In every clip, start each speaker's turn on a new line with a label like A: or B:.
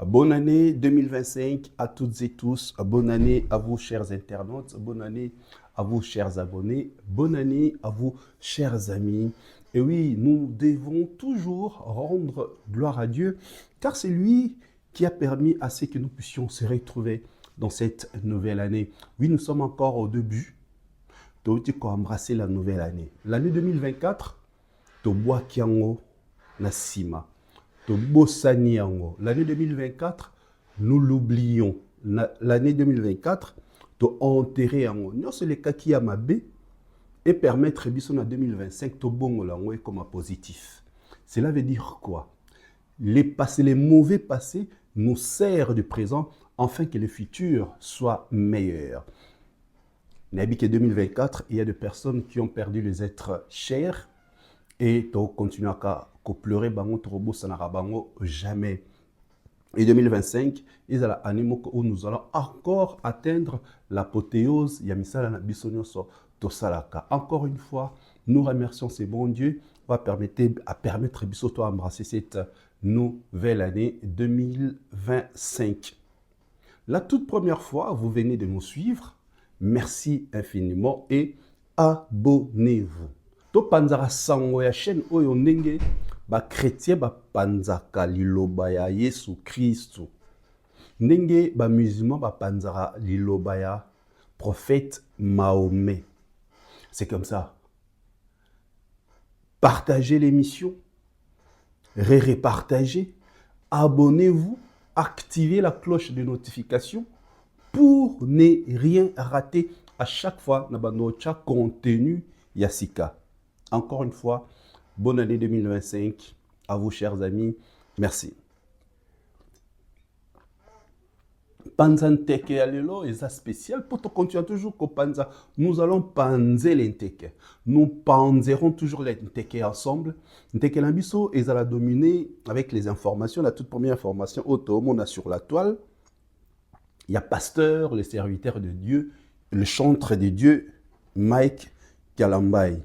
A: Bonne année 2025 à toutes et tous. Bonne année à vous, chers internautes. Bonne année à vous, chers abonnés. Bonne année à vous, chers amis. Et oui, nous devons toujours rendre gloire à Dieu, car c'est lui qui a permis à ce que nous puissions se retrouver dans cette nouvelle année. Oui, nous sommes encore au début. Tu as embrassé la nouvelle année. L'année 2024, tu bois kiango na sima. Tobosani yango. L'année 2024, nous l'oublions. L'année 2024, to enterrer yango. Nous c'est le cas qui a mabé et permettre biso na 2025 to bongo lango comme positif. Cela veut dire quoi? Les passés, les mauvais passés nous servent du présent afin que le futur soit meilleur. N'habite que 2024, il y a des personnes qui ont perdu les êtres chers et tu continues à pleurer bango trobo sanara bango jamais. Et 2025, ils ont l'année où nous allons encore atteindre l'apothéose yamisala na bisonyoso tosalaka. Encore une fois, nous remercions ce bon Dieu va permettre bisoto embrasser cette nouvelle année 2025. La toute première fois, vous venez de nous suivre. Merci infiniment et abonnez-vous. To panzaka sango ya chaîne oyo ndenge ba chrétien ba panzaka liloba ya Yesu Christo. Ndenge ba musulman ba panzaka liloba ya prophète Mahomet. C'est comme ça. Partagez l'émission, repartagez, abonnez-vous, activez la cloche de notification pour ne rien rater à chaque fois na banocha contenu Yassika. Encore une fois, bonne année 2025 à vous, chers amis. Merci. Panza nteke ya lelo est spécial pour te continuer toujours que panza. Nous allons panzer l'inteke. Nous panzerons toujours l'inteke ensemble. Nteke lambiso est à la dominer avec les informations. La toute première information, on a sur la toile. Il y a pasteur, le serviteur de Dieu, le chantre de Dieu, Mike Kalambay.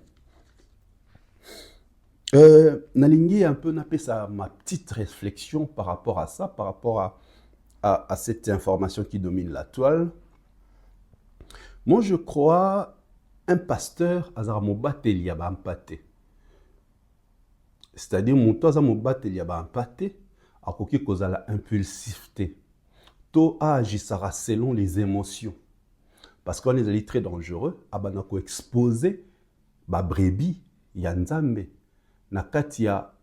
A: Nalingi un peu napé ça ma petite réflexion par rapport à ça, par rapport à cette information qui domine la toile. Moi, je crois un pasteur azara mobateli ya ba mpate. C'est-à-dire mon toza mobateli ya ba mpate akoki kozala impulsivité. To agisara selon les émotions. Parce qu'on est très dangereux, abanako exposer ba brebis ya nzambe. Nakatia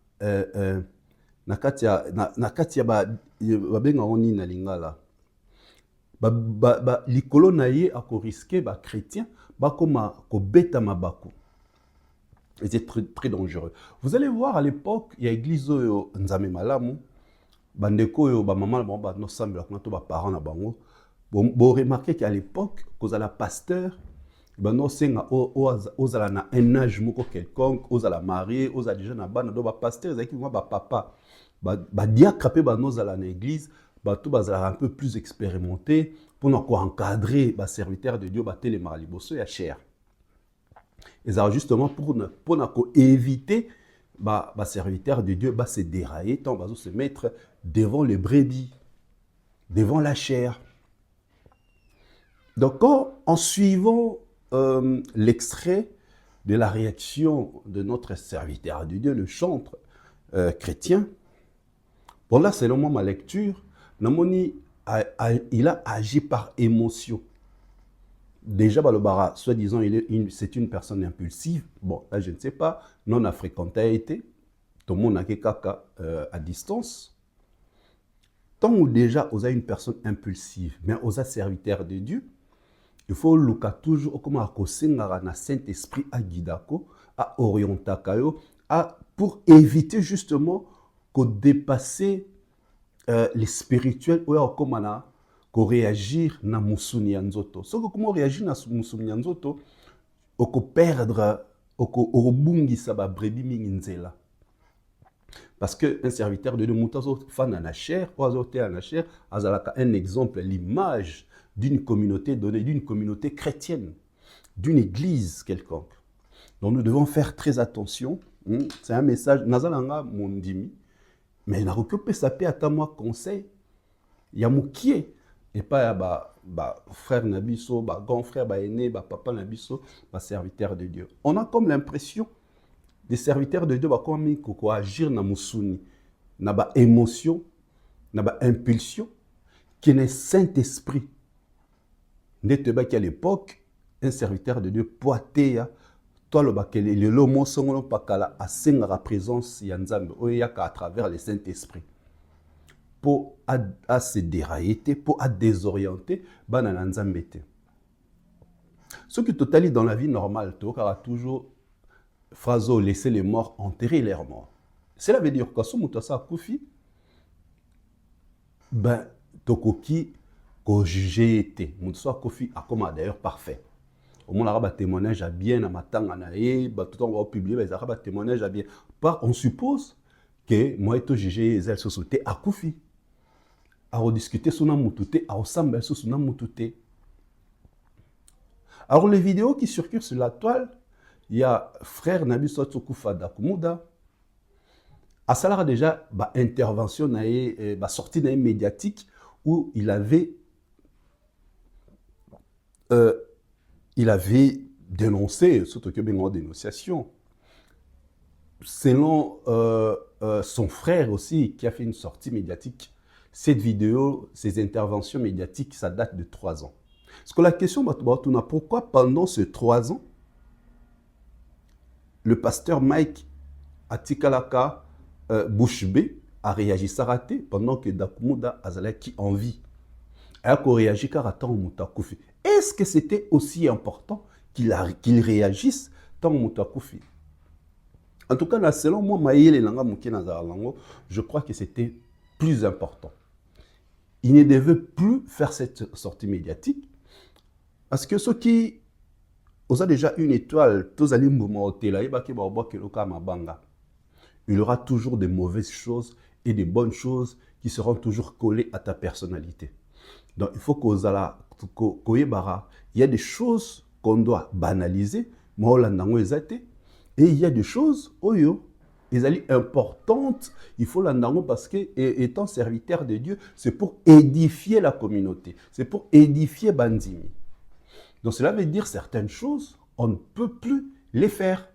A: babenga oni na lingala likolo na ye ako risquer ba chrétien bakoma ko beta mabako. Et c'est très, très dangereux. Vous allez voir à l'époque, il y a église oyo nzame malamu bandeko yo ba maman ba no sambela to ba parents na bango. Bon remarquez qu'à l'époque, cause la pasteur bano senga ozala na un âge moko quelconque, ozala marié, ozala déjà na bana do ba pasteur ezaki moi ba papa ba diacre pe bano zala na église, ba tout bazala un peu plus expérimenté pour na ko encadrer ba serviteur de Dieu ba télémar liboso ya cher. Et ça justement pour na ko éviter ba serviteur de Dieu ba se dérailler tant ba se mettre devant les brebis, devant la chair. Donc en suivant l'extrait de la réaction de notre serviteur de Dieu, le chantre chrétien. Bon là, selon moi, ma lecture, Namoni il a agi par émotion. Déjà, Balobara, soi-disant, c'est une personne impulsive. Bon, là, je ne sais pas, non a fréquenté a été, tout le monde a kaka à distance. Tant ou déjà, on a une personne impulsive, mais on a serviteur de Dieu, il faut luka toujours comme à kosengara na Saint-Esprit à guidako, à orientakayo, pour éviter justement qu'on dépasser les spirituels ou comme na qu'on réagir na musuni nzoto. Ce que comment réagir na musuni nzoto, on perdre, on bungi saba brebi minginzela. Parce qu'un serviteur de Dieu, moutazo fan na chair, oazote na chair, azalaka un exemple, l'image d'une communauté donnée, d'une communauté chrétienne, d'une église quelconque. Donc nous devons faire très attention. C'est un message, Nazalanga mondimi, mais n'a occupé sa paix à moi conseil. ya mokie epai ya frère na biso, grand frère, aîné, papa na biso, serviteur de Dieu. On a comme l'impression des serviteurs de Dieu comme koko agir na musuni, na ba émotion, na ba impulsion, qui est Saint-Esprit. N'était pas qu'à l'époque, un serviteur de Dieu poitea, toi le bakele, le lomo songolo pakala a senga la présence yanzambe, oyaka à travers le Saint-Esprit. Pour à se dérailler, pour à désorienter, banana nzambe te. Ce qui totalise dans la vie normale, tu auras toujours phrase laisser les morts enterrer leurs morts. Cela veut dire que si tu as koufi, ben tokoki ko juger été. Mutu koufi a comme d'ailleurs parfait. Au moins là témoignage à bien à matanga na e, tout on va publier les arabes témoignage à bien. Par on suppose que moi to juger les société à koufi. À rediscuter sur na mutute, à ensemble sur na mutute. Alors les vidéos qui circulent sur la toile, il y a frère Nabi Sotsoukufa Dakumuda. À ça, déjà, intervention, sortie médiatique où il avait dénoncé, surtout que bien en dénonciation, selon son frère aussi, qui a fait une sortie médiatique. Cette vidéo, ces interventions médiatiques, ça date de 3 ans. Parce que la question, pourquoi pendant ces 3 ans, le pasteur Mike Atikalaka Bouchbe a réagi saraté pendant que Dakumuda Azalaki en vie. Il a réagi car attend Moutakoufi. Est-ce que c'était aussi important qu'il réagisse tant Moutakoufi? En tout cas, selon moi, Maïle Langa Moukina Zaralango, je crois que c'était plus important. Il ne devait plus faire cette sortie médiatique parce que ceux qui ont déjà une étoile, il y aura toujours des mauvaises choses et des bonnes choses qui seront toujours collées à ta personnalité. Donc il faut il y a des choses qu'on doit banaliser, et il y a des choses importantes, il faut l'andango parce que étant serviteur de Dieu, c'est pour édifier la communauté, c'est pour édifier Bandimi. Donc cela veut dire certaines choses, on ne peut plus les faire.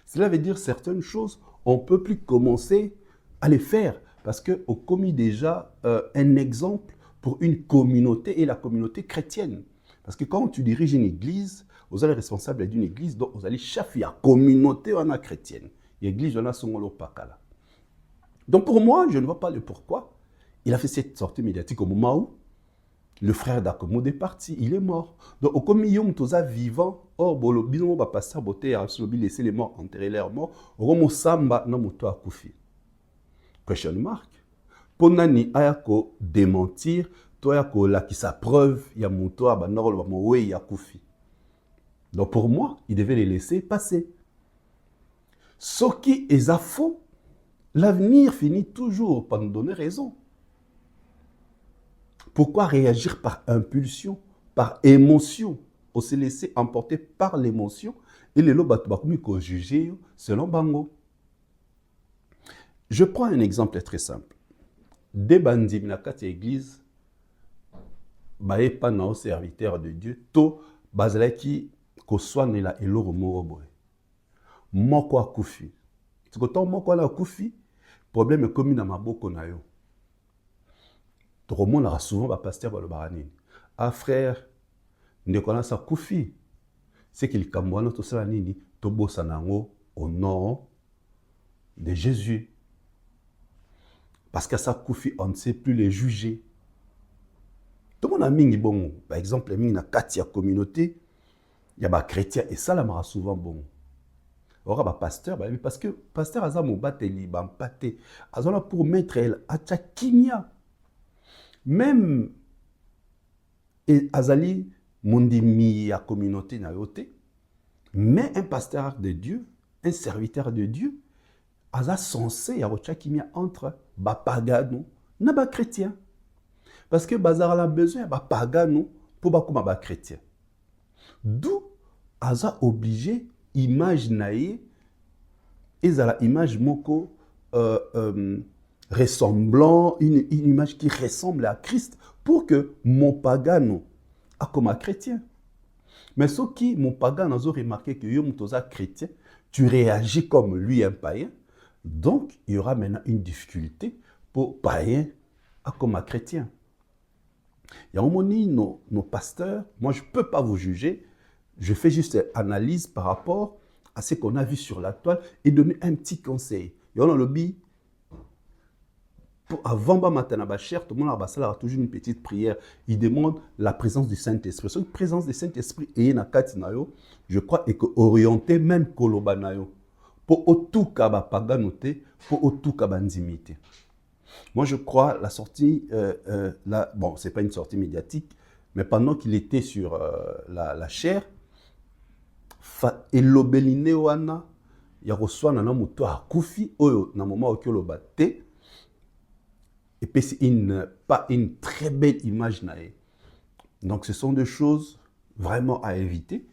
A: Cela veut dire certaines choses, on ne peut plus commencer à les faire parce qu'on a commis déjà un exemple pour une communauté et la communauté chrétienne. Parce que quand tu diriges une église, vous êtes responsable d'une église, donc vous allez chafier la communauté chrétienne. L'église, on a son pakala. Donc pour moi, je ne vois pas le pourquoi. Il a fait cette sortie médiatique au moment où le frère d'Akomoud est parti, il est mort. Donc, au communion, tous les vivants, bolo bino ba pasteur boté a laisser les morts enterrer leurs morts. Romo samba na moto akufi. Question mark. Ponani ayako démentir, toyako la qui sa preuve ya moto ba noro ba mowe ya kufi. Donc pour moi, il devait les laisser passer. Ce qui est à faux, l'avenir finit toujours par nous donner raison. Pourquoi réagir par impulsion, par émotion? On se laisser emporter par l'émotion et les lots qu'on juger selon Bango. Je prends un exemple très simple. Des bandits dans la église, pas nos serviteurs de Dieu, to bazalaki ko soigne la eloro moroboy. Moko akufi. C'est que tant moko na akufi, problème est commun dans maboko na yo. Tout le monde a souvent un pasteur dans le baranine. Ah frère, ne connaît pas Koufi. C'est qu'il camboine tout ça nini, tobo sanango au nom de Jésus. Parce qu'à ça Koufi, on ne sait plus les juger. Tout le monde a mingi bon. Par exemple, mingi na katia communauté, il y a des chrétiens et ça la m'a souvent bon. Or ba pasteur, parce que pasteur azamo bateli bampate, azona pour mettre elle à kimia. Même Azali Mundimi à communauté na yote, mais un pasteur de Dieu, un serviteur de Dieu, Aza censé ya kimia entre bapagano na ba chrétien. Parce que bazar a besoin de bapagano pour bakuma ba chrétien. D'où Aza obligé image naïe et la image moko ressemblant, une image qui ressemble à Christ pour que mon pagano a comme un chrétien. Mais ce qui, mon pagan, a remarqué que yo chrétien, tu réagis comme lui, un païen. Donc, il y aura maintenant une difficulté pour païen à comme un chrétien. Il y a un moment, nos pasteurs, moi je ne peux pas vous juger, je fais juste analyse par rapport à ce qu'on a vu sur la toile et donner un petit conseil. Il y a un lobby, avant de matin à cher, tout le monde a toujours une petite prière. Il demande la présence du Saint-Esprit. Cette présence du Saint-Esprit est na kati na yo, je crois, et que orienté même koloba na yo. Pour autout kaba paganote, pour autout kaba ndimité. Moi, je crois la sortie, bon, c'est pas une sortie médiatique, mais pendant qu'il était sur la chair, elobeline wana ya reçoit na moto a kufi oyo na moment au koloba te. Et puis, c'est pas une très belle image. Donc, ce sont des choses vraiment à éviter.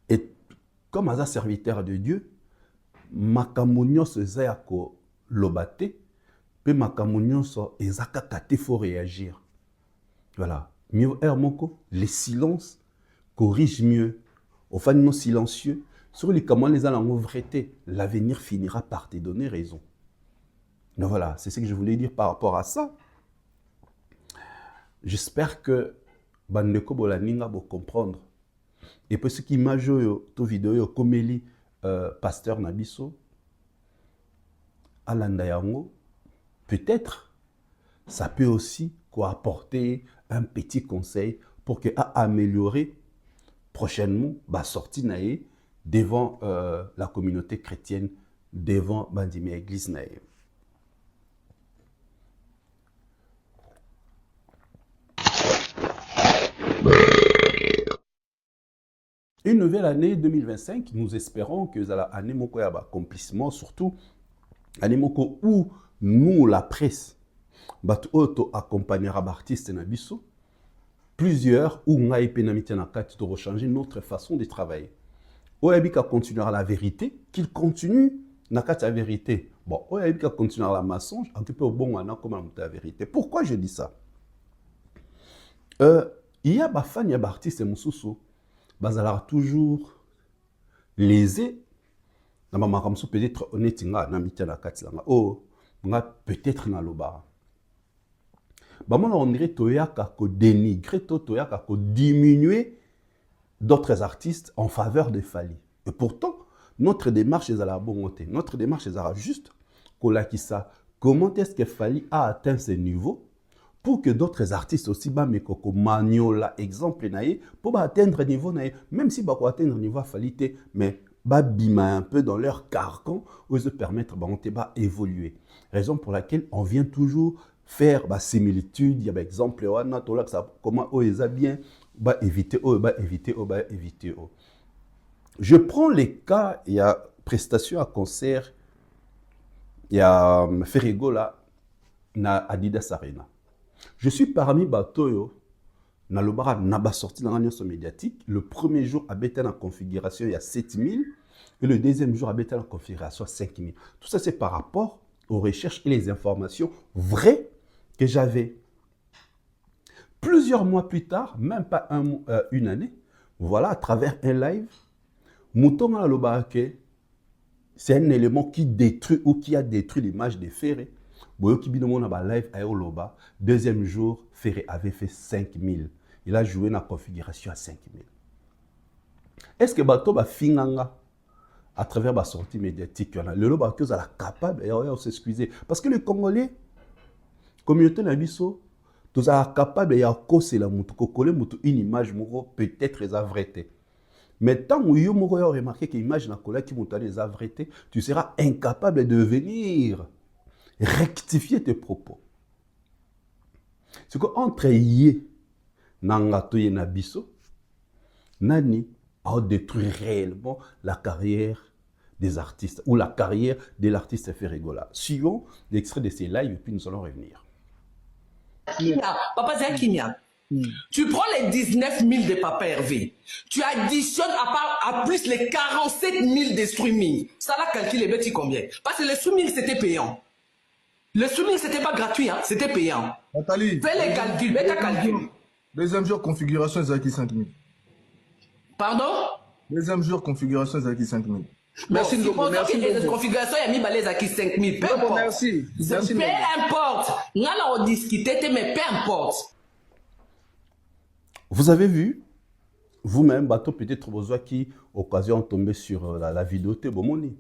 A: Et comme un serviteur de Dieu, makamunyoso ezayako lobate, pe makamunyoso ezakakate, il faut réagir. Voilà. Mieux moko, les silences corrigent mieux. Au fan non silencieux, sur les comment les allons vérité, l'avenir finira par te donner raison. Donc voilà, c'est ce que je voulais dire par rapport à ça. J'espère que bandeko bolaninga bo comprendre. Et puis ce qui m'a joué to vidéo comme Eli pasteur Nabiso alanda yango, peut-être ça peut aussi apporter un petit conseil pour que à améliorer prochainement ba sortie naé devant la communauté chrétienne, devant bandime église naé. Une nouvelle année 2025, nous espérons que la année moko ya accomplissement, surtout année moko où nous la presse batu auto accompagnera l'artiste Nabiso, plusieurs où on a épénamité na kati de rechanger notre façon de travailler. Oyabika continuera la vérité, qu'il continue na kati la vérité. Bon, Oyabika continuera la mensonge, un petit peu au bon moment comme la vérité. Pourquoi je dis ça? Il y a des fans, il y a des artistes Moussoussou, bazala toujours lésés. Na mama comme ça peut-être honnête na mitia na kati langa. Oh, peut-être na loba. Bah moi on dirait toyaka ko dénigrer, toyaka ko diminuer d'autres artistes en faveur de Fally. Et pourtant, notre démarche est à la bonne côté. Notre démarche est à la juste. Comment est-ce que Fally a atteint ce niveau pour que d'autres artistes aussi, mais Koko Maniola, exemple, pour atteindre le niveau, même si pour atteindre le niveau Fally, mais bima un peu dans leur carcan, où ils permettre d'évoluer. Raison pour laquelle on vient toujours faire similitude. Il y a par exemple, comment ils ont bien éviter. Je prends les cas, il y a prestation à concert, il y a Ferrigo là, na Adidas Arena. Je suis parmi Batoyo, na lobara na sorti dans la médiatique. Le premier jour, à Beta en configuration, il y a 7000. Et le deuxième jour, à Beta en configuration, 5000. Tout ça, c'est par rapport aux recherches et les informations vraies que j'avais. Plusieurs mois plus tard, même pas une année, voilà, à travers un live, Mouton à l'Obarake, c'est un élément qui détruit ou qui a détruit l'image de Ferré. Boyoki Binomon a live à Oloba. Deuxième jour, Ferré avait fait 5000. Il a joué dans la configuration à 5000. Est-ce que Bato va finanga à travers la sortie médiatique? Le Loba que la capable de s'excuser. Parce que les Congolais, communauté Nabiso, tous sont capables de causer la moutou, une image peut-être la vérité. Mais tant que tu as remarqué que l'image qui est la vérité, tu seras incapable de venir rectifier tes propos. C'est qu'entre yé, nangato yé nabiso, nani a détruit réellement la carrière des artistes ou la carrière de l'artiste Ferrigola. Suivons l'extrait de ces lives et puis nous allons revenir.
B: Papa Zakimia. Tu prends les 19 000 de Papa Hervé, tu additionnes à plus les 47 000 de streaming. Ça là, calcule les bêtises combien? Parce que le streaming, c'était payant. Le streaming, c'était pas gratuit, hein, c'était payant.
C: Nathalie,
B: Fais les calculs, mets ta calcul.
C: deuxième jour, configuration Zaki 5000.
B: Pardon?
C: Deuxième jour, configuration Zaki 5000.
D: Merci,
B: Ndombo.
D: Ndombo. Merci,
B: Cette
D: Ndombo.
B: configuration, il y a mis balais à qui 5 000. Peu
D: Ndombo,
B: importe.
D: merci. Merci,
B: Peu
D: Ndombo.
B: importe. Nous allons discuter, mais peu importe.
A: Vous avez vu, vous-même, bateau peut-être besoin qui occasion de tomber sur la vidéo de Bomoni.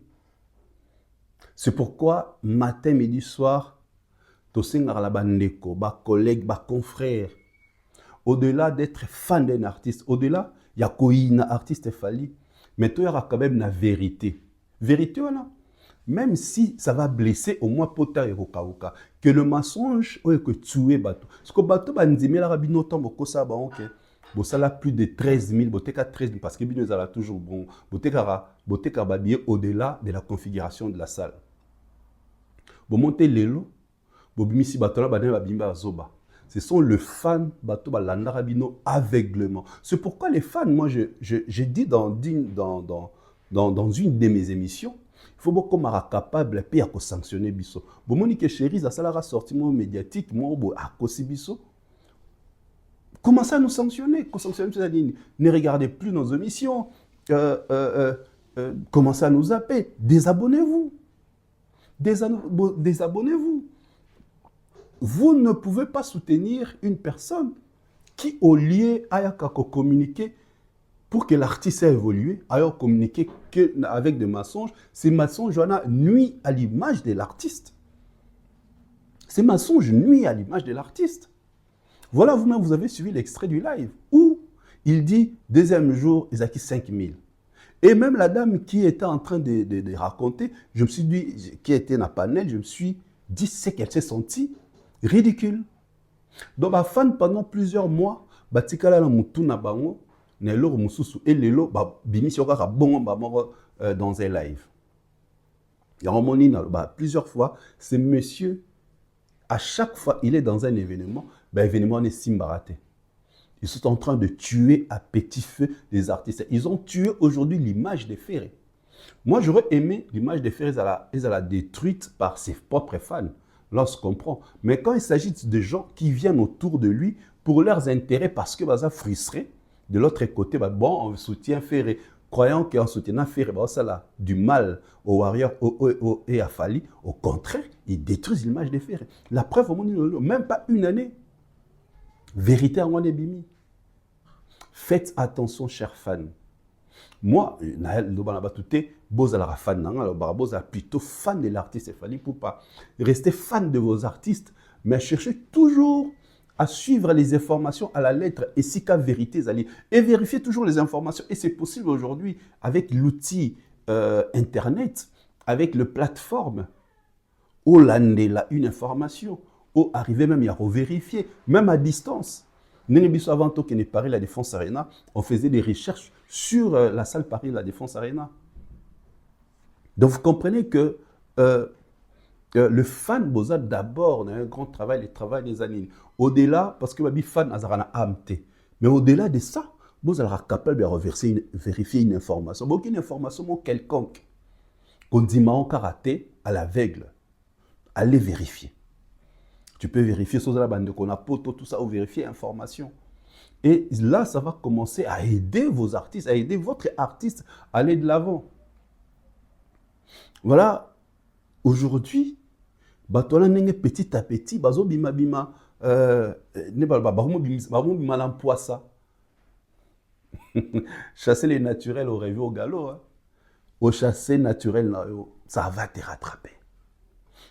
A: C'est pourquoi matin, midi, soir, tosengar la bandeko, ba collègue, ba confrère. Au-delà d'être fan d'un artiste, au-delà, il y a un artiste fali, mais il y aura quand même la vérité. Vérité, voilà. Même si ça va blesser, au moins pota et roka. Que le mensonge, ou que tuer bateau. Parce que bateau, bandimé la rabino tombe au ça, ok. Bon, ça là plus de 13 000, boteka 13 000, parce que bino a toujours bon. Boteka babillé au-delà de la configuration de la salle. Bon, montez l'élo, bon, bimisi bateau là, badem babimba zoba. Ce sont les fans bateau balanda rabino aveuglement. C'est pourquoi les fans, moi, j'ai dit dans une de mes émissions, il faut beaucoup être capable de sanctionner biso. Bon, Monique chérie, ça sera sorti mon médiatique, moi, à cause biso. Commencez à nous sanctionner. Ne regardez plus nos émissions. Commencez à nous zapper. Désabonnez-vous. Désabonnez-vous. Vous ne pouvez pas soutenir une personne qui, au lieu de communiquer pour que l'artiste ait évolué, a communiqué avec des mensonges. Ces mensonges nuisent à l'image de l'artiste. Ces mensonges nuisent à l'image de l'artiste. Voilà, vous-même, vous avez suivi l'extrait du live où il dit, deuxième jour, ils acquis 5 000. Et même la dame qui était en train de raconter, je me suis dit, qui était dans le panel, je me suis dit, c'est qu'elle s'est sentie ridicule. Donc, ma fan, pendant plusieurs mois, batikala la mutu na bango, ne loro mususu, et lelo, bimi siokaka bongo dans un live. Il y a plusieurs fois, c'est monsieur, à chaque fois, il est dans un événement, l'événement est simbaraté. Ils sont en train de tuer à petit feu les artistes. Ils ont tué aujourd'hui l'image des Ferré. Moi, j'aurais aimé l'image des Ferré, ils la détruite par ses propres fans, lorsqu'on prend. Mais quand il s'agit de gens qui viennent autour de lui pour leurs intérêts, parce que ça frustré, de l'autre côté, bon, on soutient Ferré. Croyant qu'en soutenant Ferré, ça là, du mal aux Warriors et à Fali, au contraire, ils détruisent l'image des Ferré. La preuve, même pas une année. Vérité en bimi. Faites attention, chers fans. Moi, Naël Lobanabatoute, Bozala fan, Bozala plutôt fan de l'artiste. Il fallait pour pas rester fan de vos artistes, mais cherchez toujours à suivre les informations à la lettre et si qu'à vérité, et vérifier toujours les informations. Et c'est possible aujourd'hui avec l'outil Internet, avec le plateforme. Où l'andela une information, où arriver même à revérifier, même à distance. Nénébiso avant tout qu'il n'est Paris la Défense Arena, on faisait des recherches sur la salle Paris la Défense Arena. Donc vous comprenez que le fan Boza d'abord on a un grand travail, le travail des années. Au-delà, parce que ma fan Azarana amte. Mais au-delà de ça, Boza sera capable de vérifier une information. Bon, une information quelconque. Qu'on dit en karaté à l'aveugle. Allez vérifier. Tu peux vérifier sur la bande qu'on a poto, tout ça, ou vérifier l'information. Et là, ça va commencer à aider vos artistes, à aider votre artiste à aller de l'avant. Voilà, aujourd'hui, batola nenge petit à petit, bazo bima bima, bima l'empoissa. Chasser les naturels au rêve au galop, hein. Au chasser naturel, ça va te rattraper.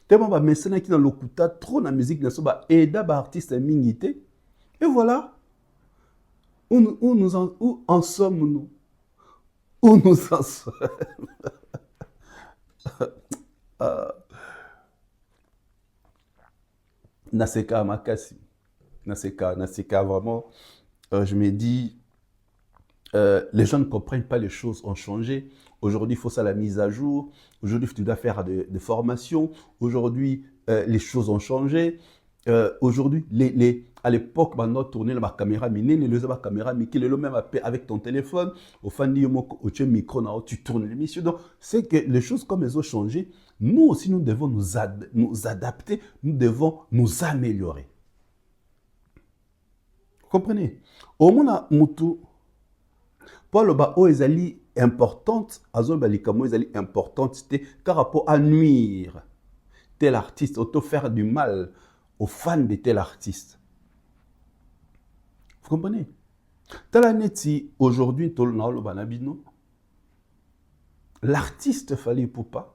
A: Tellement ba messena qui dans l'okuta trop na musique na so ba aida ba artiste mingité. Et voilà. Où en sommes-nous? Où nous en sommes? Naseka Makasi. Naseka vraiment. Je me dis, les gens ne comprennent pas, les choses ont changé. Aujourd'hui, il faut ça la mise à jour. Aujourd'hui, tu dois faire des formations. Aujourd'hui, les choses ont changé. aujourd'hui, à l'époque, on tourné la caméra minée, les caméra qui le même avec ton téléphone, au fin du micro, tu tournes l'émission. Donc, c'est que les choses comme elles ont changé, nous aussi, nous devons nous adapter, nous devons nous améliorer. Vous comprenez? Au moins, Moutou, pour le bas, ezali importante, importante, c'était par rapport à nuire tel artiste, auto faire du mal aux fans de tel artiste. Vous comprenez? Talaneti, aujourd'hui, l'artiste Fally Ipupa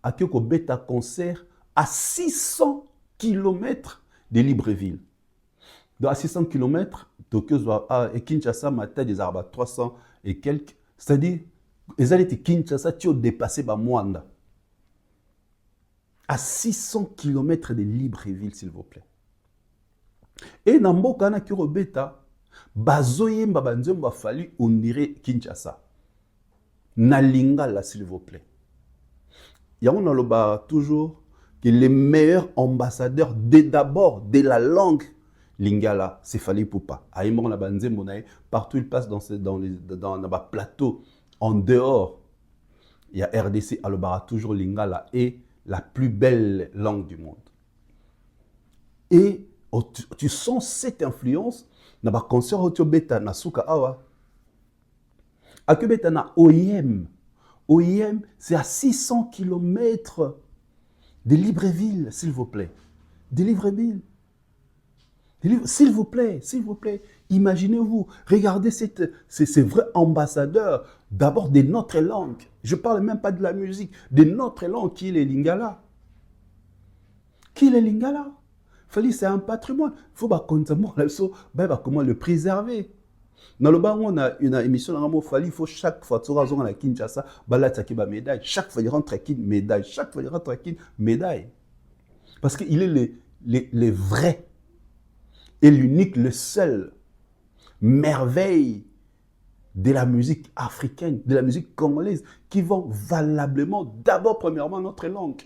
A: a que bêta concert à 600 km de Libreville. Donc à 600 km, Tokyo et Kinshasa, Mata des arbres 300 et quelques. C'est-à-dire, les alliés de Kinshasa, tu as dépassé Mwanda. À 600 km de Libreville, s'il vous plaît. Et dans le cas de Beta, Bazoye Mbabanzemba Fally, on dirait Kinshasa. Nalingala, s'il vous plaît. Il y a toujours que les meilleurs ambassadeurs, d'abord de la langue Lingala, c'est Fally Ipupa. Partout il passe dans le plateau, en dehors, il y a RDC, Alobara, toujours Lingala est la plus belle langue du monde. Et tu sens cette influence dans le concert Otobeta Nasuka Awa. Akubeta na OIM. OIM, c'est à 600 km de Libreville, s'il vous plaît. De Libreville. S'il vous plaît, imaginez-vous, regardez ces vrais ambassadeurs, d'abord de notre langue. Je ne parle même pas de la musique, de notre langue, qui est le Lingala. Qui est le Lingala? Fally, c'est un patrimoine. Il faut comment le préserver. Dans le bas, on a une émission, il faut chaque fois que tu à Kinshasa, médaille. Chaque fois, il rentre à médaille. Chaque fois, il rentre à médaille. Parce qu'il est les vrais et l'unique, le seul merveille de la musique africaine, de la musique congolaise, qui vend valablement, d'abord, premièrement, notre langue,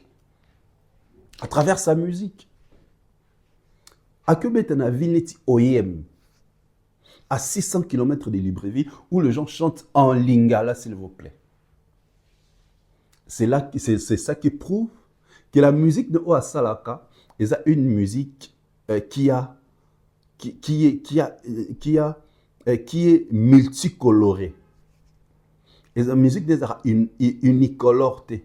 A: à travers sa musique. Akubetana Vineti Oyem, à 600 km de Libreville, où les gens chantent en lingala, s'il vous plaît. C'est ça qui prouve que la musique de Oasalaka est une musique qui est multicolorée. Et la musique est unicolore. Tu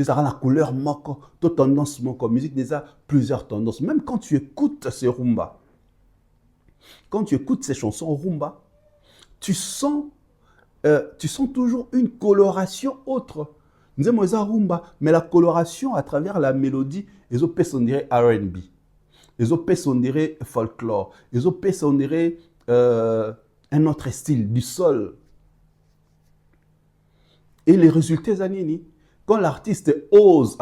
A: as la couleur moko, toute tendance moko. Musique déjà plusieurs tendances. Même quand tu écoutes ces rumba, quand tu écoutes ces chansons rumba, tu sens toujours une coloration autre. Nous avons rumba, mais la coloration à travers la mélodie, ils ont on dirait R&B, ils ont on dirait folklore, ils ont on dirait un autre style, du sol. Et les résultats anini, quand l'artiste ose,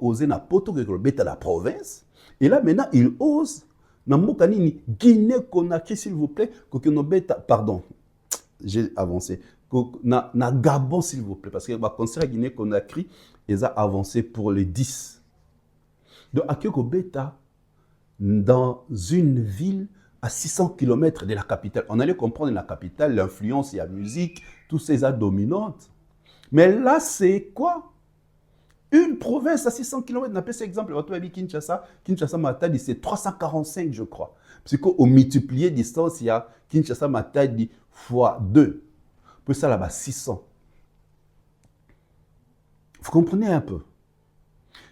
A: oser na poto que la province, et là maintenant il ose. Nambokanini, Guinée-Conakry, s'il vous plaît, pardon, j'ai avancé. Na Gabon, s'il vous plaît, parce que le concert à Guinée-Conakry, ils ont avancé pour les 10. Donc, à Beta, dans une ville à 600 km de la capitale, on allait comprendre la capitale, l'influence et la musique, tout ces dominantes. Mais là, c'est quoi? Une province à 600 km, on appelle cet exemple, Kinshasa, Matadi, c'est 345, je crois. Parce qu'au multiplié distance, il y a Kinshasa, Matadi fois 2. Puis ça là-bas, 600. Vous comprenez un peu?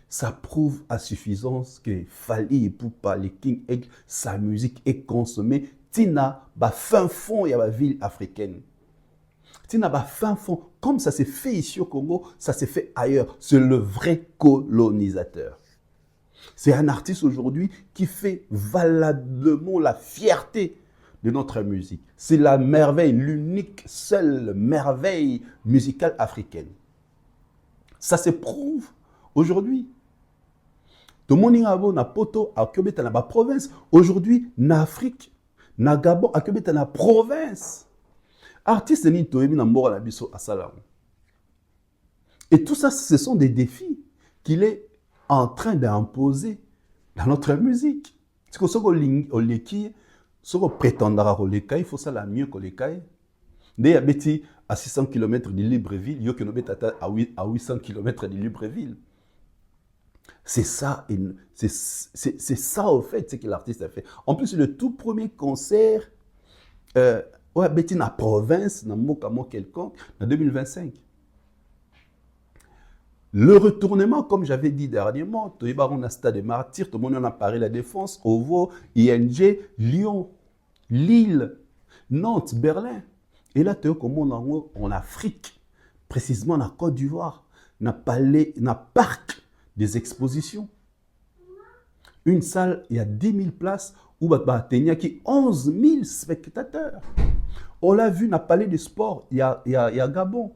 A: Ça prouve à suffisance que Fally Ipupa, le King Egg, sa musique est consommée. Tina, fin fond, il y a la ville africaine. Tina, fin fond, comme ça s'est fait ici au Congo, ça s'est fait ailleurs. C'est le vrai colonisateur. C'est un artiste aujourd'hui qui fait valablement la fierté de notre musique. C'est la merveille, l'unique, seule merveille musicale africaine. Ça se prouve aujourd'hui. Tout le monde na poto à Kobeta na province. Aujourd'hui, na Afrique, na Gabon, à Kobeta na province. Artiste ni toyebi na mbora na biso asala. Et tout ça, ce sont des défis qu'il est en train d'imposer dans notre musique. C'est que ce qu'on prétendra qu'on les il faut ça la mieux qu'on les caille. Dès à 600 km de Libreville, il y a à 800 km de Libreville. C'est ça, c'est ça au fait, ce que l'artiste a fait. En plus, le tout premier concert, ouais, dans la province, dans Mokamo quelconque, en 2025. Le retournement, comme j'avais dit dernièrement, on a Stade des Martyrs, tout le monde en a parlé, la Défense, Ovo, ING, Lyon, Lille, Nantes, Berlin. Et là, tu vois en Afrique, précisément en Côte d'Ivoire, on a parc des expositions. Une salle, il y a 10 000 places, où il y a 11 000 spectateurs. On l'a vu, on a parlé de sport, il y a Gabon.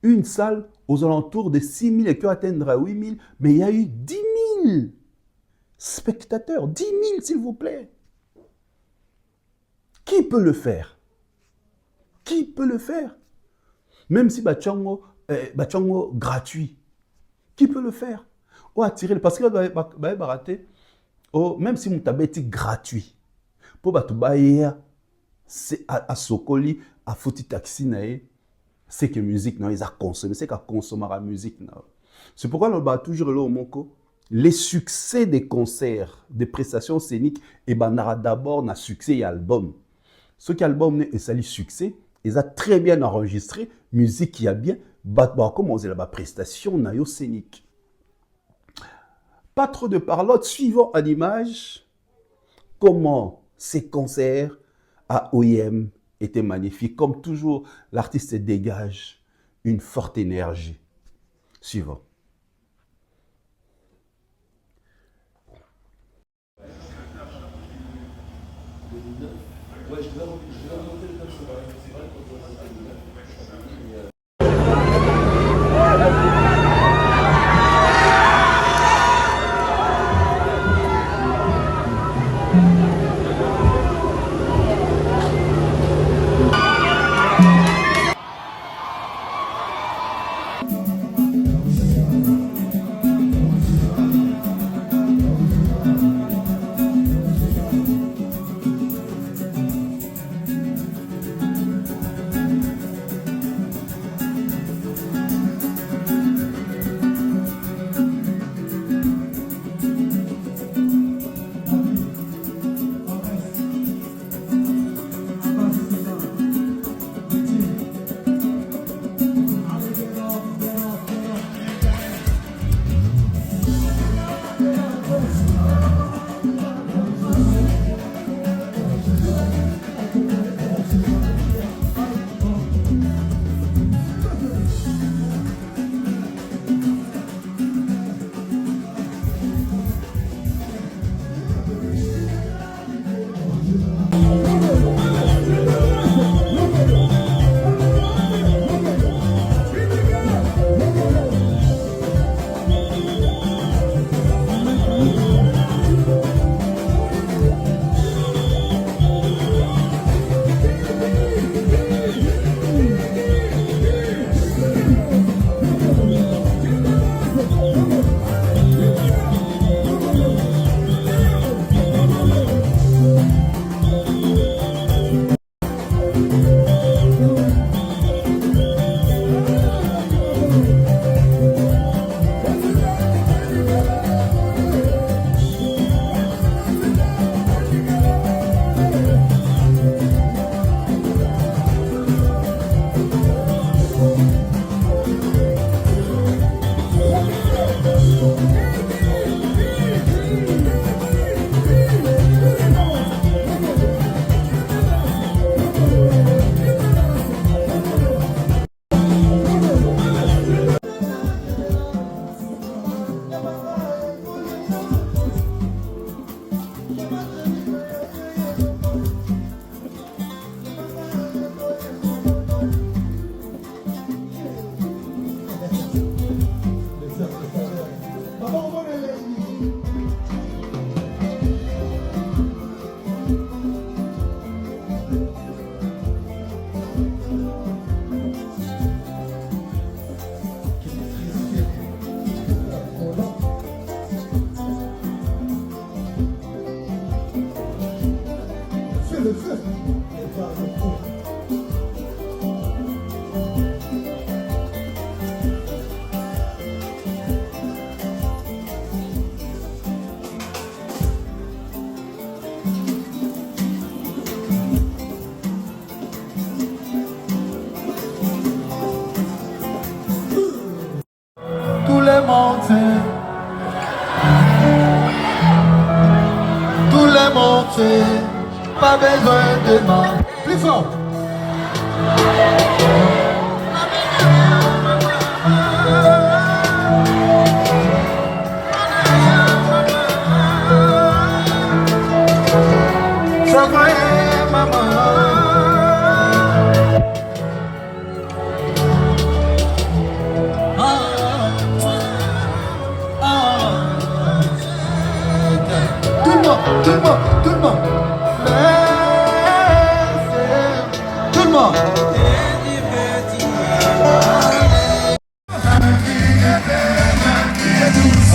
A: Une salle aux alentours de 6 000 et qui atteindra 8 000, mais il y a eu 10 000 spectateurs. 10 000, s'il vous plaît. Qui peut le faire? Qui peut le faire? Même si Bachango gratuit. Qui peut le faire? Ou attirer, parce que même si Moutabeti gratuit, pour Batubaya, c'est à Sokoli, à Foti Taxi, c'est que musique, non, ils ont consommé, c'est qu'à consommer la musique. C'est pourquoi on va toujours là au Moko. Les succès des concerts, des prestations scéniques, et ben d'abord un succès et album. Ce qui album est un succès, ils ont très bien enregistré, musique qui a bien, comme on dit là-bas, prestation scénique. Pas trop de parlotte, suivant à l'image, comment ces concerts à OIM étaient magnifiques. Comme toujours, l'artiste dégage une forte énergie. Suivant.
D: marcher, pas besoin de demander. Plus fort. Ça va, maman. Tout le monde, tout le monde. Tout le monde.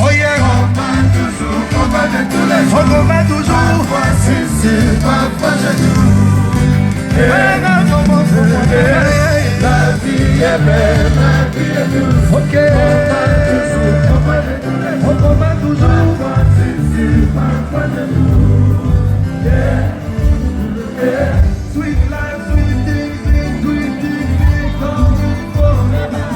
D: Oh yeah, on combat toujours. Parfois je joue. La vie est belle, la vie est douce. Ok. On combat toujours. Parfois je joue. Yeah. Sweet life, sweet things, coming forever.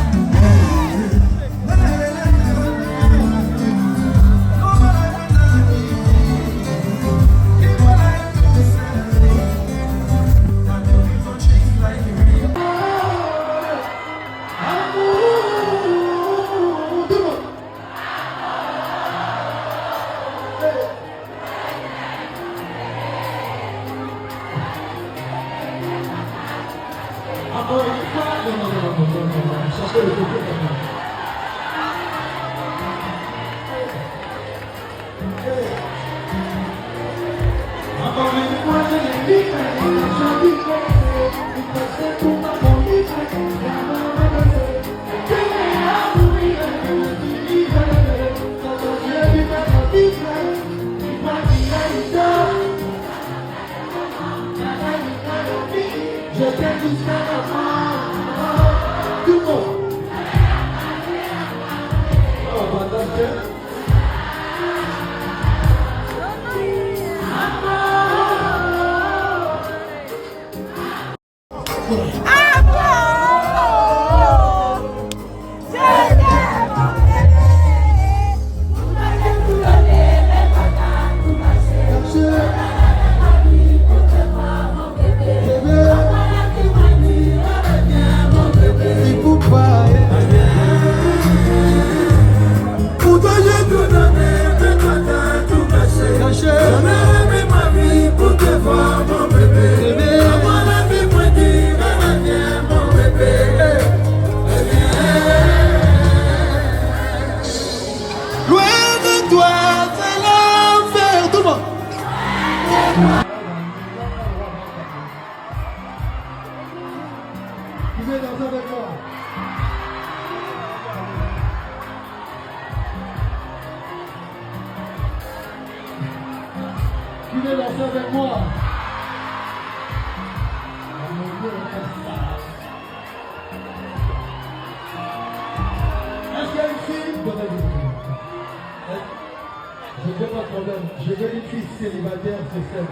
D: Je veux une fille célibataire, c'est celle.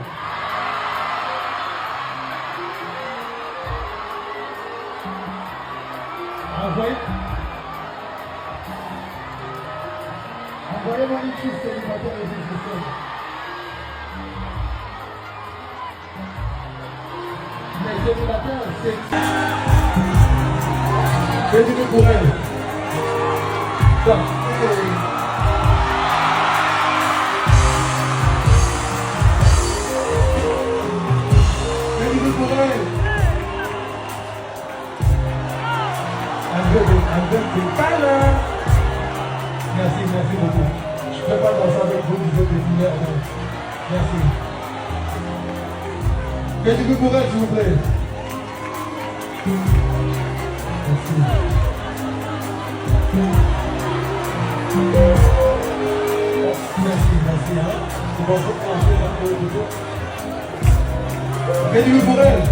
D: Envoyez-moi une fille célibataire, c'est celle. Mais célibataire, c'est... Je dis pour elle. Merci beaucoup. Je ne peux pas danser avec vous, vous êtes des mineurs. Merci. Faites du pour elle, s'il vous plaît. Merci. Merci. C'est bon, faut prendre un peu de tout. Faites du pour elle.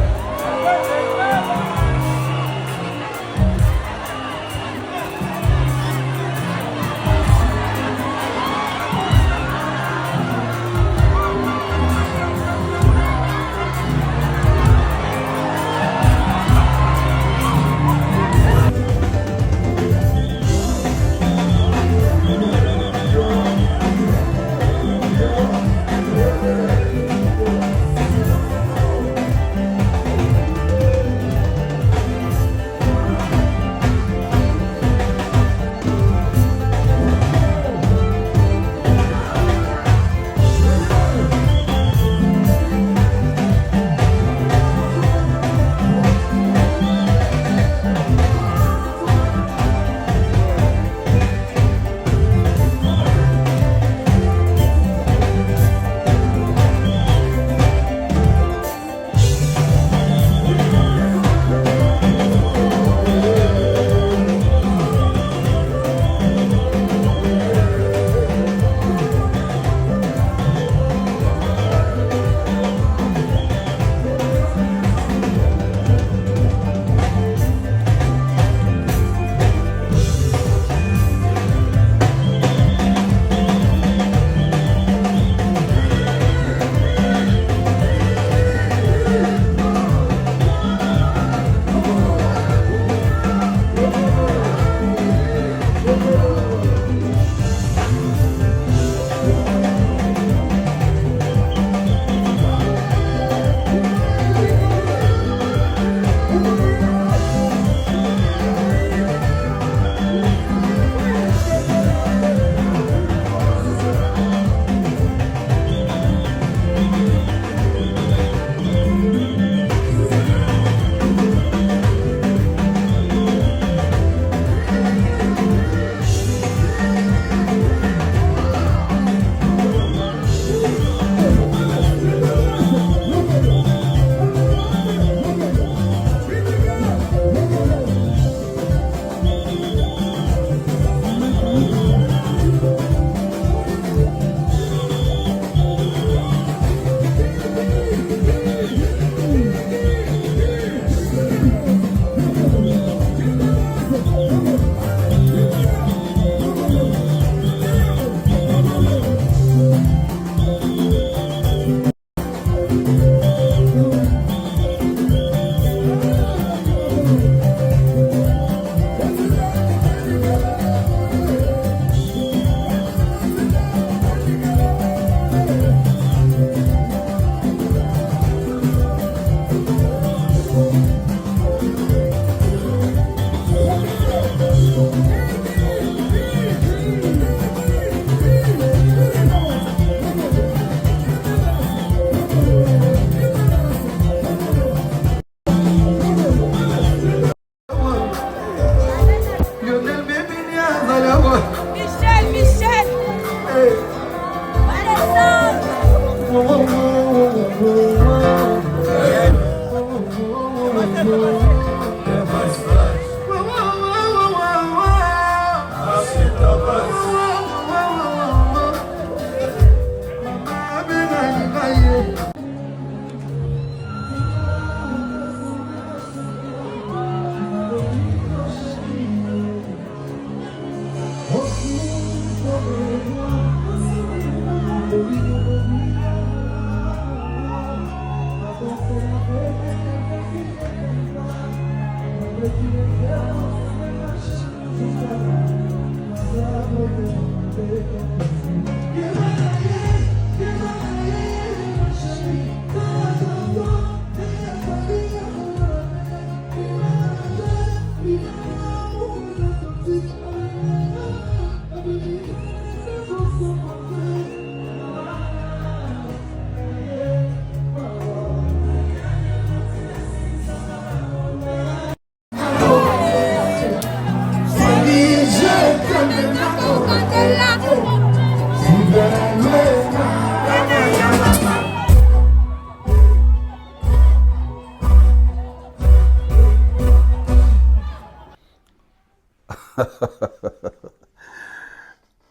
E: Michel, Michel.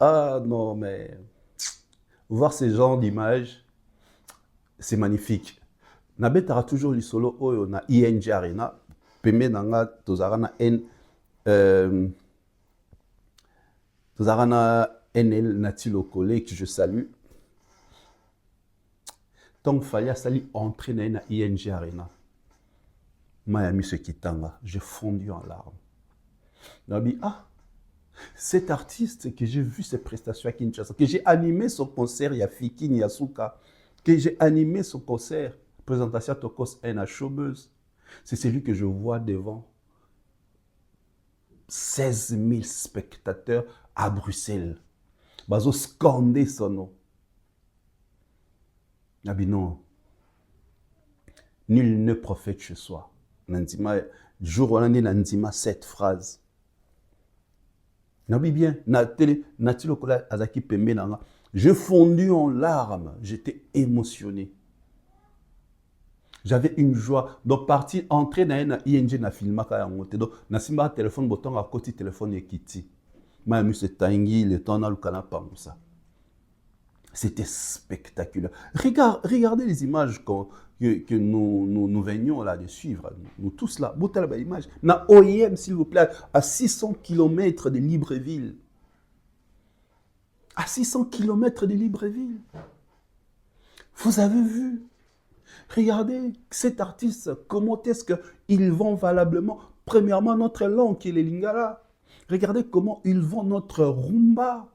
A: Ah non, mais voir ces genres d'images, c'est magnifique. Nabetara toujours le solo oyo na ING Arena, pembe nanga tozara na tozara na NL Nati Lokole que je salue. Tant fallait sali entrer na ING Arena. Mayami se kitanga, j'ai fondu en larmes. Nabi ah, cet artiste que j'ai vu ses prestations à Kinshasa, que j'ai animé son concert, il y a Fiki Nyasuka, que j'ai animé son concert, présentation à Tokos N à Chaubeuse, c'est celui que je vois devant 16 000 spectateurs à Bruxelles. Bazo scandé son nom. Nabi non, nul ne prophète chez soi. Nandima, jour où on a Nandima cette phrase. Nabi bien, Nati Lokola Azaki Pembe Nanga. Je fondu en larmes, j'étais émotionné. J'avais une joie. Donc, partir, entrer dans un ING na filma kaya ngote. Donc, na simba téléphone bouton à côté téléphone et kiti. Ma mu se tangi le temps na lukana comme ça. C'était spectaculaire. Regardez les images que nous venions là de suivre. Nous tous là. Bouta la image. Na OIM, s'il vous plaît, à 600 km de Libreville. À 600 km de Libreville. Vous avez vu? Regardez cet artiste, comment est-ce qu'il vend valablement, premièrement, notre langue qui est le lingala. Regardez comment il vend notre rumba.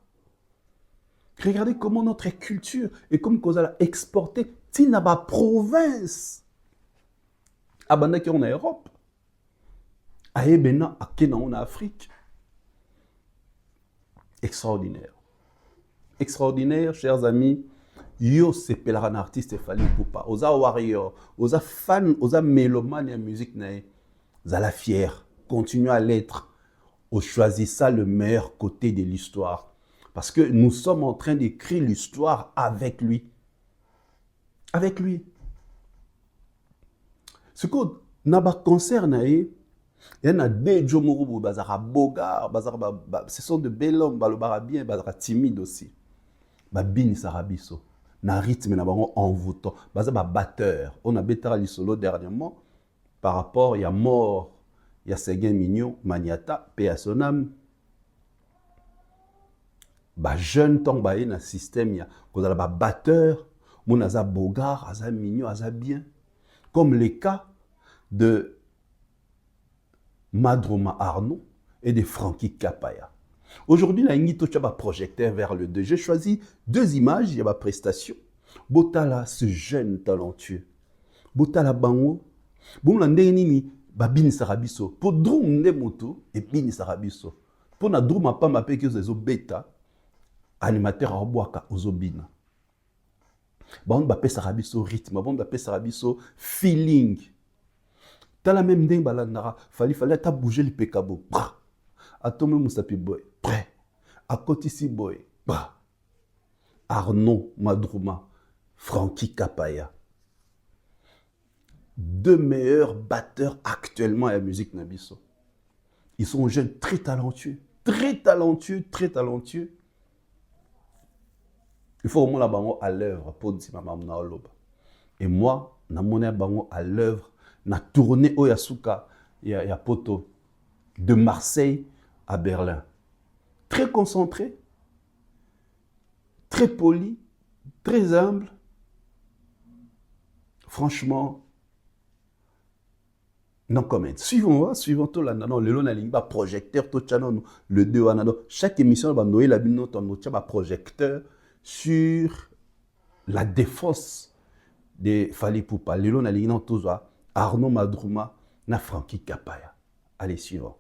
A: Regardez comment notre culture est comme qu'on a exporté Tinaba province. À Bandaki en Europe. À Ebena, à Kenya en Afrique. Extraordinaire. Extraordinaire, chers amis. Yo sepelera un artiste fali poupa. Oza warrior, oza fan, oza mélomane de musique nae. Zala fier, continue à l'être. On choisissa le meilleur côté de l'histoire. Parce que nous sommes en train d'écrire l'histoire avec lui. Avec lui. Ce que naba concert nae, il y en a des Jomoro, bazara bogar, ce sont de bel hommes, balobara bien, bazara timide aussi. Babini sarabiso. Na rythme na bango envoûtant. Bazaba batteur. On a bétara li solo dernièrement par rapport, il y a mort, il y a Séguin Mignon, Maniata, paix à son âme. Ba jeune temps ba na système il y a qu'on a ba batteur, mon aza bogar, aza mignon, aza bien. Comme les cas de Madroma Arnaud et de Frankie Kapaya. Aujourd'hui, la Ngito Chaba projecteur vers le 2. J'ai choisi 2 images, il y a ma prestation. Botala, ce jeune talentueux. Botala Bango. Bon, la ndeni babini sarabiso. Pour drum ne moto et bini sarabiso. Pour na drum pas ma pe que zo beta animateur à boaka ozobina. Bon, ba pe sarabiso rythme, bon ba pe sarabiso feeling. T'as la même dingue balandara, fallait ta bouger le pekabo. Atome Moussapi boy, prêt. Akotisi Boy, bah. Arnaud Madrouma, Frankie Kapaya. Deux meilleurs batteurs actuellement à la musique Nabiso. Ils sont jeunes, très talentueux. Très talentueux, très talentueux. Il faut au moins la bango à l'œuvre pour dire maman na oloba. Et moi, na moné bango à l'œuvre, na tourné au Yasuka, ya poto, de Marseille à Berlin. Très concentré, très poli, très humble. Franchement, non comment. Suivons tout là. Non, le long na projecteur tout channel le deux anano. Chaque émission va noyer la bino ton projecteur sur la défense de Fally Ipupa. Le long na ligne tout Arnaud Madrouma na Frankie Kapaya. Allez suivant.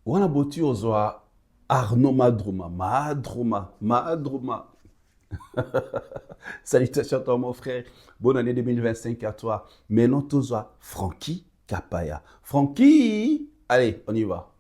A: Wana boti ozwa Arnaud Madrouma. Salutations à toi mon frère. Bonne année 2025 à toi. Maintenant ozwa Frankie Kapaya. Frankie, allez, on y va.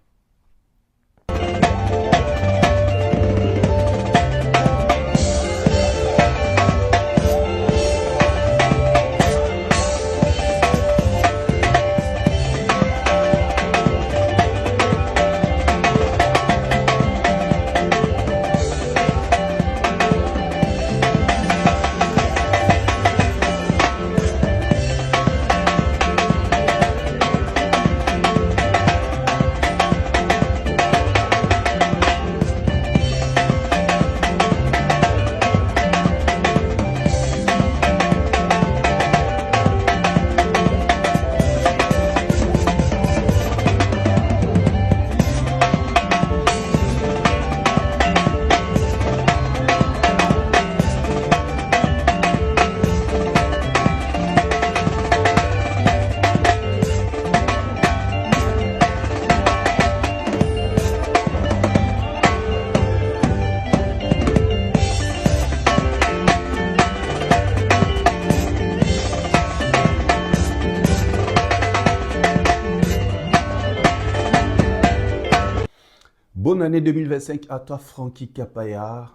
A: Bonne année 2025 à toi, Frankie Kapaya,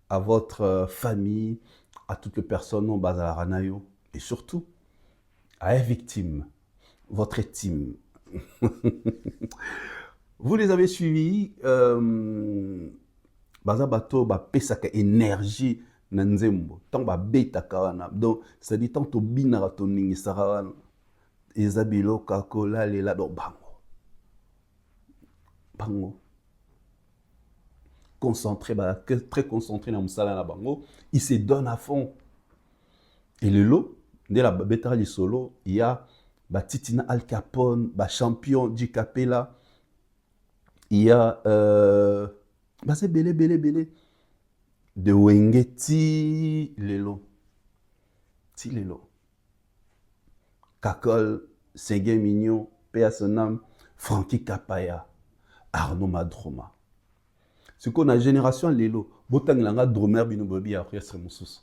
A: à votre famille, à toutes les personnes au Bazaranayo et surtout à les victimes, votre team. Vous les avez suivis, Bazabato, Pesaka énergie, Nanzembo, tant beta kawana. Donc, c'est-à-dire tant to binaratoning, Sarawan, Isabilo, Kakola, Lela, donc bango. Concentré, très concentré dans Moussala na bango, il se donne à fond. Et le lot, dès la bêta du solo, il y a Titina Al Capone, champion du Capella, il y a c'est belé. de Wenge ti lelo. Ti lelo. Kakol, Ségué Mignon, paix à son âme, Frankie Kapaya, Arnaud Madroma. Ce qu'on a génération lelo, botang langa dromer bino bobi a orchestre mususu.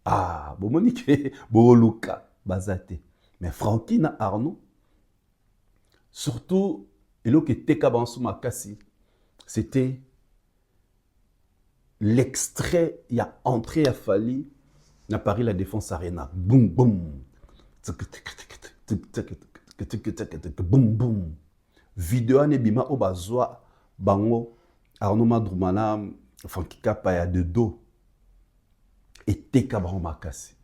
A: Ah, bo monike, bo luka, bazate. Mais Frankie na Arnaud, surtout, elo que teka bansu makasi, c'était l'extrait, il y a entré à Fali, na Paris la Défense Arena. Boum, boum. Boum, boum. Vidéo ane bima obazwa bango Arnaud Madrumana Frankie Kapaya de dos et teka bango makasi.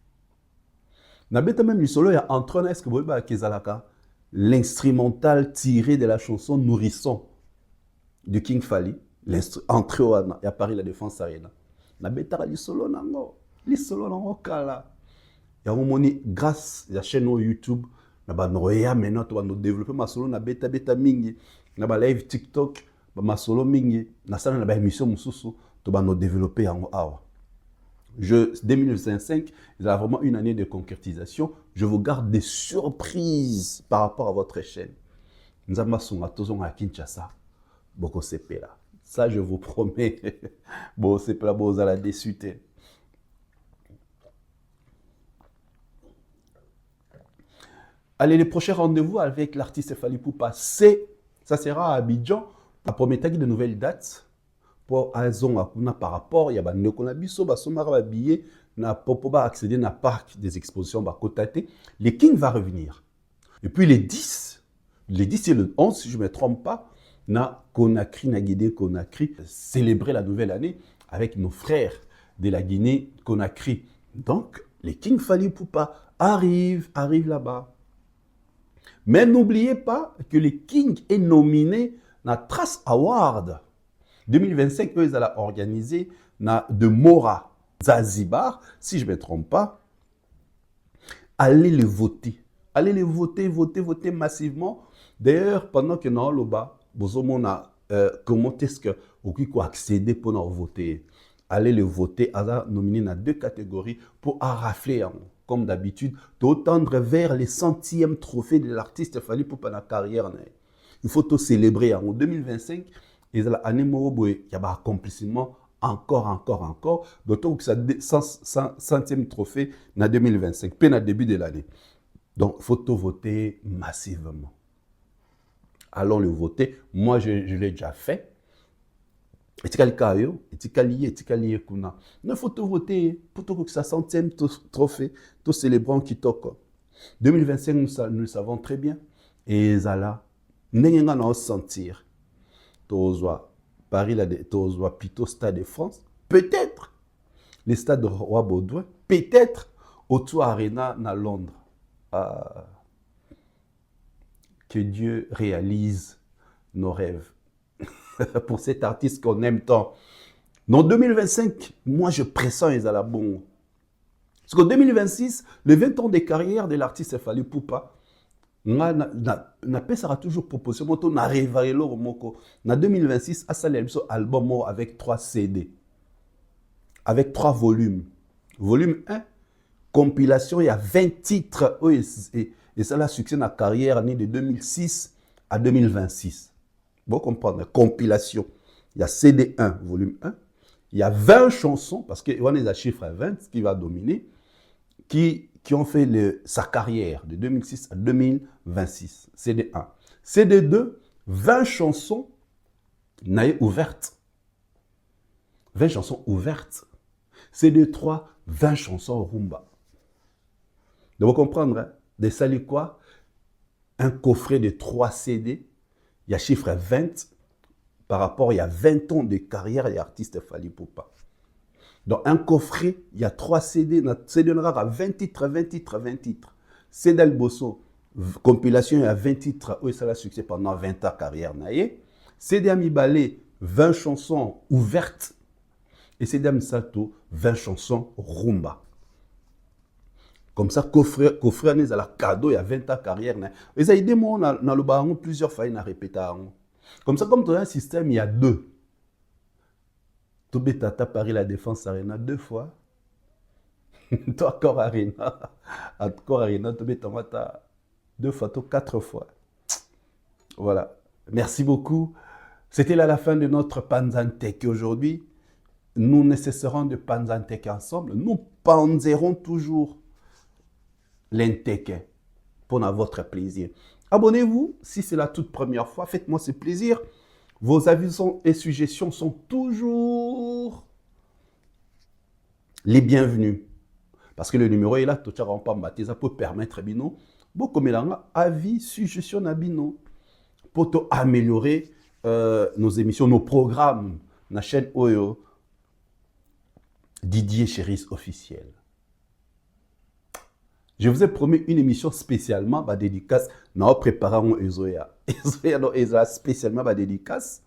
A: Na beta même solo ya Antoine est-ce que vous voyez kezalaka l'instrumental tiré de la chanson Nourrisson de King Fally, entré à Paris la Défense Arena. Na beta li solo nango kala. Ya moni grâce à la chaîne YouTube na ba noya maintenant to ba développer ma solo na beta mingi na ba live TikTok ba ma solo mingi na sana na ba émission mususu to ba no développer yango awa. 2025, il y a vraiment une année de concrétisation. Je vous garde des surprises par rapport à votre chaîne. Nous avons à Kinshasa. Boko Sepela. Ça, je vous promets. Bon, Sepela, vous allez déçu. Allez, le prochain rendez-vous avec l'artiste Fally Ipupa, ça sera à Abidjan. La première de nouvelles dates. Pour par rapport, il y a des gens qui ont accéder à parc des expositions. Le King va revenir. Et puis les 10 et le 11, si je ne me trompe pas, na Conakry, na Guinée Conakry, célébrer la nouvelle année avec nos frères de la Guinée Conakry. Donc, les King Fally Ipupa arrive là-bas. Mais n'oubliez pas que le King est nominé na Trace Award 2025, eux, ils allaient organiser de Mora, Zanzibar, si je ne me trompe pas. Allez les voter. Allez les voter massivement. D'ailleurs, pendant que nous sommes là, vous avez comment est-ce que vous pouvez accéder pour nous voter. Allez les voter, à nominer dans 2 catégories pour arrafler, comme d'habitude, de tendre vers les 100e trophée de l'artiste Fally Ipupa dans la carrière. Il faut tout célébrer en 2025. Et l'année il y a un accomplissement encore. D'autant que c'est 100e trophée en 2025, puis au début de l'année. Donc, il faut tout voter massivement. Allons le voter. Moi, je l'ai déjà fait. Et il faut tout voter pour que ça 100e trophée, tout célébrant qui toque. 2025, nous le savons très bien. Et là, nous allons sentir. Paris, plutôt Stade de France, peut-être le Stade de Roi Baudouin, peut-être O2 Arena à Londres. Que Dieu réalise nos rêves pour cet artiste qu'on aime tant. En 2025, moi je pressens les à la bonne. Parce qu'en 2026, le 20 ans de carrière de l'artiste Fally Ipupa, sera toujours proposition moto na révéler moko na 2026 à un album avec 3 CD avec 3 volumes. Volume 1 compilation, il y a 20 titres et ça a succès dans la carrière année de 2006 à 2026. Vous comprenez, compilation. Il y a CD 1 volume 1, il y a 20 chansons parce que on est à chiffre 20 qui va dominer qui ont fait sa carrière de 2006 à 2026. CD1. CD2, 20 chansons ouvertes. 20 chansons ouvertes. CD3, 20 chansons rumba. Donc, vous comprendre, hein? De ça, quoi? Un coffret de 3 CD, il y a chiffre 20 par rapport, il y a 20 ans de carrière et artiste Fally Ipupa. Dans un coffret, il y a 3 CD. CD à 20 titres. CD Bosso, compilation, il y a 20 titres. Oui, ça a succès pendant 20 ans de carrière. CD Amibale, 20 chansons ouvertes. Et CD Amsato, 20 chansons rumba. Comme ça, coffret, à la cadeau, il y a 20 ans de carrière. Et ça a aidé moi, dans le baron, plusieurs fois, il a répété. Comme ça, comme dans un système, il y a 2. Tobé Tata Paris La Défense Arena 2 fois. Toi, encore Arena. Encore Arena, Tobé Tamata 2 fois, toi 4 fois. Voilà. Merci beaucoup. C'était là la fin de notre Panzantech. Aujourd'hui, nous ne cesserons de Panzantech ensemble. Nous panzerons toujours l'Intech pour votre plaisir. Abonnez-vous si c'est la toute première fois. Faites-moi ce plaisir. Vos avis et suggestions sont toujours les bienvenus. Parce que le numéro est là, tout ça pas maté, ça peut permettre bino. Beaucoup mélanga avis, suggestions na bino pour améliorer nos émissions, nos programmes, na chaîne Oyo Didier Chéris officiel. Je vous ai promis une émission spécialement dédicace. Nous préparons Ezoya. Ezoya spécialement dédicace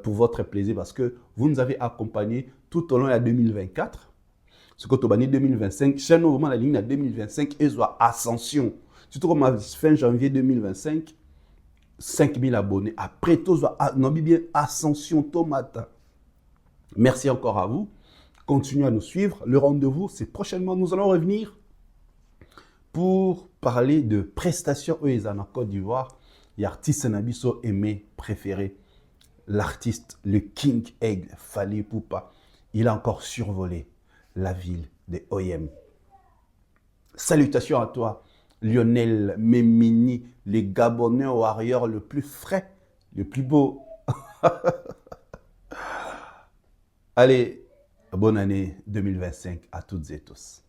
A: pour votre plaisir parce que vous nous avez accompagnés tout au long de 2024. Ce que tu as 2025, chaque moment la ligne à 2025, Ezoya Ascension. Surtout comme fin janvier 2025, 5000 abonnés. Après, tout nous bien Ascension Tomata. Merci encore à vous. Continuez à nous suivre. Le rendez-vous, c'est prochainement. Nous allons revenir pour parler de prestations en Côte d'Ivoire. Il y a l'artiste Nabiso aimé, préféré. L'artiste, le King Egg, Fally Ipupa. Il a encore survolé la ville de Oyem. Salutations à toi, Lionel Memini, le Gabonais warrior le plus frais, le plus beau. Allez, bonne année 2025 à toutes et tous.